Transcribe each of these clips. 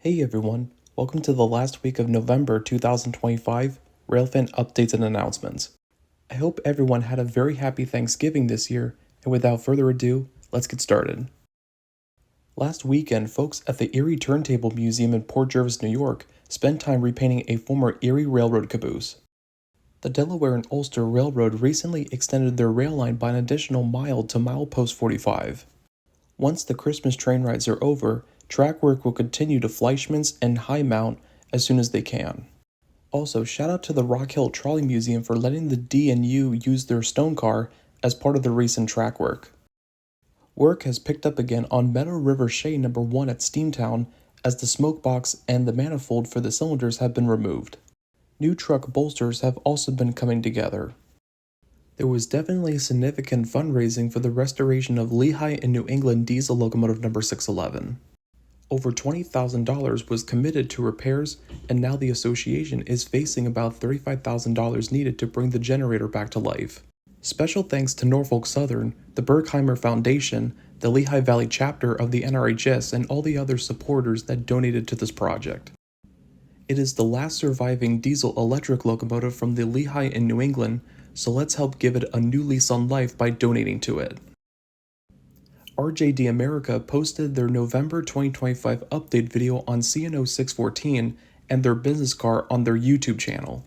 Hey everyone, welcome to the last week of November 2025 Railfan updates and announcements. I hope everyone had a very happy Thanksgiving this year, and without further ado, let's get started. Last weekend, folks at the Erie Turntable Museum in Port Jervis, New York, spent time repainting a former Erie Railroad caboose. The Delaware and Ulster Railroad recently extended their rail line by an additional mile to milepost 45. Once the Christmas train rides are over, track work will continue to Fleischmann's and High Mount as soon as they can. Also, shout out to the Rock Hill Trolley Museum for letting the D&U use their stone car as part of the recent track work. Work has picked up again on Meadow River Shay No. 1 at Steamtown as the smoke box and the manifold for the cylinders have been removed. New truck bolsters have also been coming together. There was definitely significant fundraising for the restoration of Lehigh and New England diesel locomotive number 611. Over $20,000 was committed to repairs, and now the association is facing about $35,000 needed to bring the generator back to life. Special thanks to Norfolk Southern, the Berkheimer Foundation, the Lehigh Valley chapter of the NRHS, and all the other supporters that donated to this project. It is the last surviving diesel-electric locomotive from the Lehigh in New England, so let's help give it a new lease on life by donating to it. RJD America posted their November 2025 update video on C&O 614 and their business car on their YouTube channel.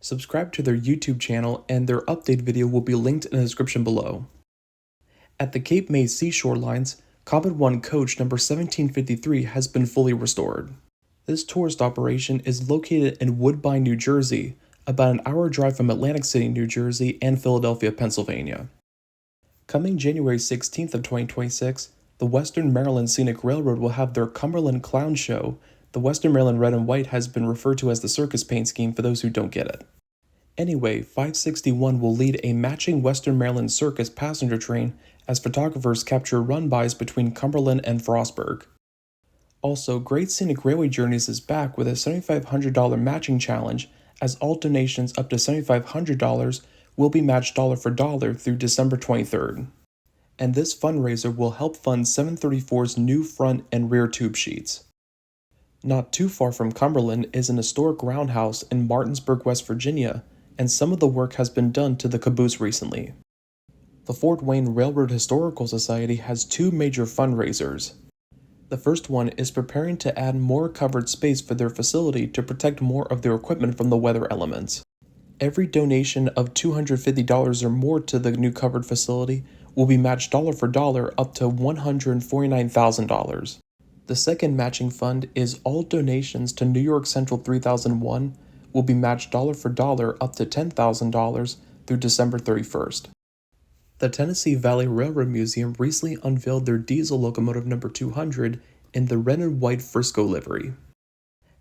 Subscribe to their YouTube channel and their update video will be linked in the description below. At the Cape May Seashore Lines, Comet 1 coach number 1753 has been fully restored. This tourist operation is located in Woodbine, New Jersey, about an hour drive from Atlantic City, New Jersey, and Philadelphia, Pennsylvania. Coming January 16th of 2026, the Western Maryland Scenic Railroad will have their Cumberland Clown Show. The Western Maryland Red and White has been referred to as the circus paint scheme for those who don't get it. Anyway, 561 will lead a matching Western Maryland circus passenger train as photographers capture run-bys between Cumberland and Frostburg. Also, Great Scenic Railway Journeys is back with a $7,500 matching challenge, as all donations up to $7,500 will be matched dollar for dollar through December 23rd. And this fundraiser will help fund 734's new front and rear tube sheets. Not too far from Cumberland is an historic roundhouse in Martinsburg, West Virginia, and some of the work has been done to the caboose recently. The Fort Wayne Railroad Historical Society has two major fundraisers. The first one is preparing to add more covered space for their facility to protect more of their equipment from the weather elements. Every donation of $250 or more to the new covered facility will be matched dollar for dollar up to $149,000. The second matching fund is all donations to New York Central 3001 will be matched dollar for dollar up to $10,000 through December 31st. The Tennessee Valley Railroad Museum recently unveiled their diesel locomotive number 200 in the red and white Frisco livery.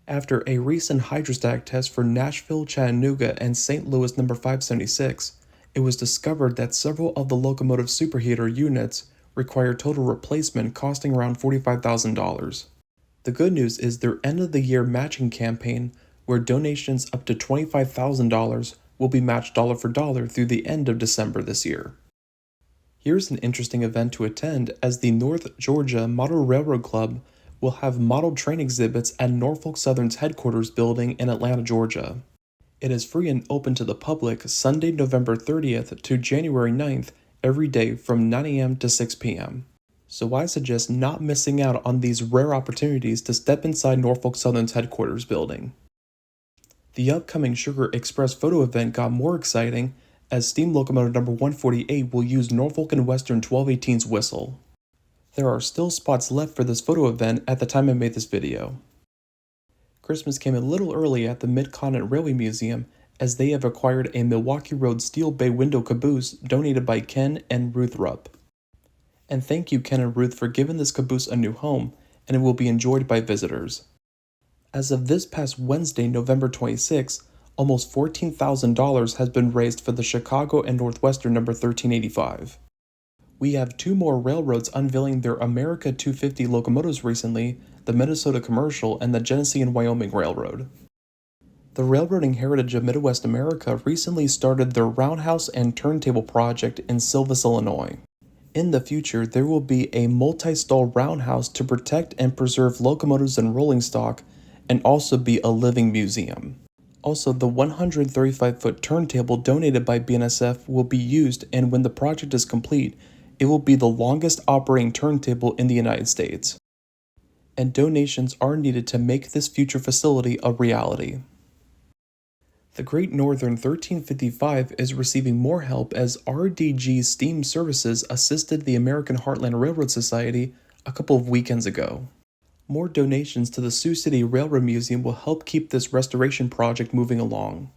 After a recent hydrostatic test for Nashville, Chattanooga, and St. Louis number 576, it was discovered that several of the locomotive superheater units require total replacement costing around $45,000. The good news is their end-of-the-year matching campaign, where donations up to $25,000 will be matched dollar for dollar through the end of December this year. Here's an interesting event to attend, as the North Georgia Model Railroad Club will have model train exhibits at Norfolk Southern's headquarters building in Atlanta, Georgia. It is free and open to the public Sunday, November 30th to January 9th every day from 9 a.m. to 6 p.m. So I suggest not missing out on these rare opportunities to step inside Norfolk Southern's headquarters building. The upcoming Sugar Express photo event got more exciting, as steam locomotive number 148 will use Norfolk and Western 1218's whistle. There are still spots left for this photo event at the time I made this video. Christmas came a little early at the Mid-Continent Railway Museum, as they have acquired a Milwaukee Road steel bay window caboose donated by Ken and Ruth Rupp. And thank you, Ken and Ruth, for giving this caboose a new home, and it will be enjoyed by visitors. As of this past Wednesday, November 26, almost $14,000 has been raised for the Chicago and Northwestern number 1385. We have two more railroads unveiling their America 250 locomotives recently, the Minnesota Commercial and the Genesee and Wyoming Railroad. The Railroading Heritage of Midwest America recently started their Roundhouse and Turntable project in Silvis, Illinois. In the future, there will be a multi-stall roundhouse to protect and preserve locomotives and rolling stock, and also be a living museum. Also, the 135-foot turntable donated by BNSF will be used, and when the project is complete, it will be the longest operating turntable in the United States. And donations are needed to make this future facility a reality. The Great Northern 1355 is receiving more help as RDG Steam Services assisted the American Heartland Railroad Society a couple of weekends ago. More donations to the Sioux City Railroad Museum will help keep this restoration project moving along.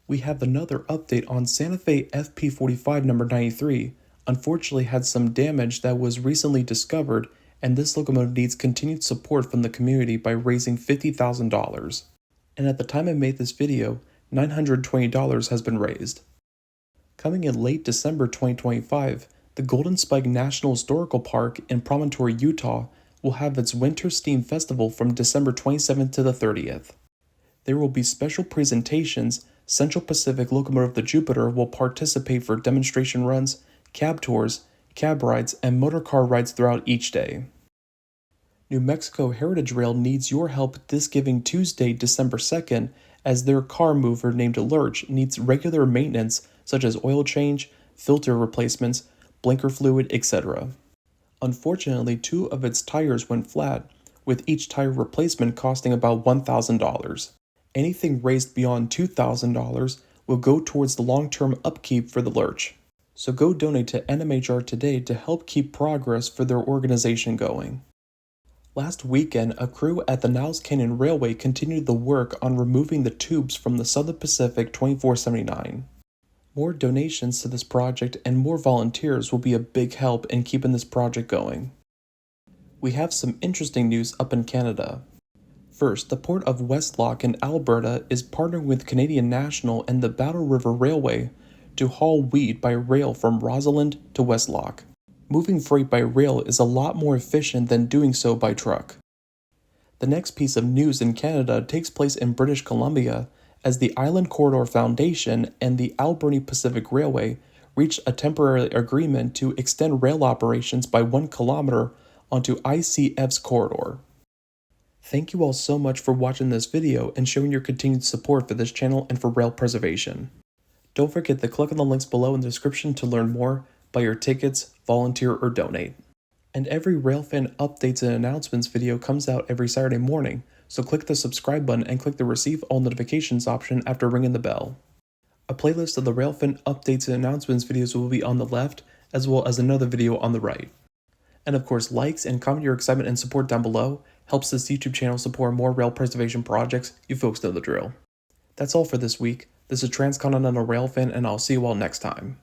We have another update on Santa Fe FP45 number 93. Unfortunately had some damage that was recently discovered, and this locomotive needs continued support from the community by raising $50,000. And at the time I made this video, $920 has been raised. Coming in late December 2025, the Golden Spike National Historical Park in Promontory, Utah will have its Winter Steam Festival from December 27th to the 30th. There will be special presentations. Central Pacific Locomotive the Jupiter will participate for demonstration runs, cab tours, cab rides, and motor car rides throughout each day. New Mexico Heritage Rail needs your help this giving Tuesday, December 2nd, as their car mover named Lurch needs regular maintenance such as oil change, filter replacements, blinker fluid, etc. Unfortunately, 2 of its tires went flat, with each tire replacement costing about $1,000. Anything raised beyond $2,000 will go towards the long-term upkeep for the Lurch. So go donate to NMHR today to help keep progress for their organization going. Last weekend, a crew at the Niles Canyon Railway continued the work on removing the tubes from the Southern Pacific 2479. More donations to this project and more volunteers will be a big help in keeping this project going. We have some interesting news up in Canada. First, the Port of Westlock in Alberta is partnering with Canadian National and the Battle River Railway to haul wheat by rail from Rosalind to Westlock. Moving freight by rail is a lot more efficient than doing so by truck. The next piece of news in Canada takes place in British Columbia as the Island Corridor Foundation and the Alberni Pacific Railway reached a temporary agreement to extend rail operations by 1 kilometer onto ICF's corridor. Thank you all so much for watching this video and showing your continued support for this channel and for rail preservation. Don't forget to click on the links below in the description to learn more, buy your tickets, volunteer, or donate. And every Railfan updates and announcements video comes out every Saturday morning, so click the subscribe button and click the receive all notifications option after ringing the bell. A playlist of the Railfan updates and announcements videos will be on the left, as well as another video on the right. And of course, likes and comment your excitement and support down below helps this YouTube channel support more rail preservation projects. You folks know the drill. That's all for this week. This is Transcontinental Railfan, and I'll see you all next time.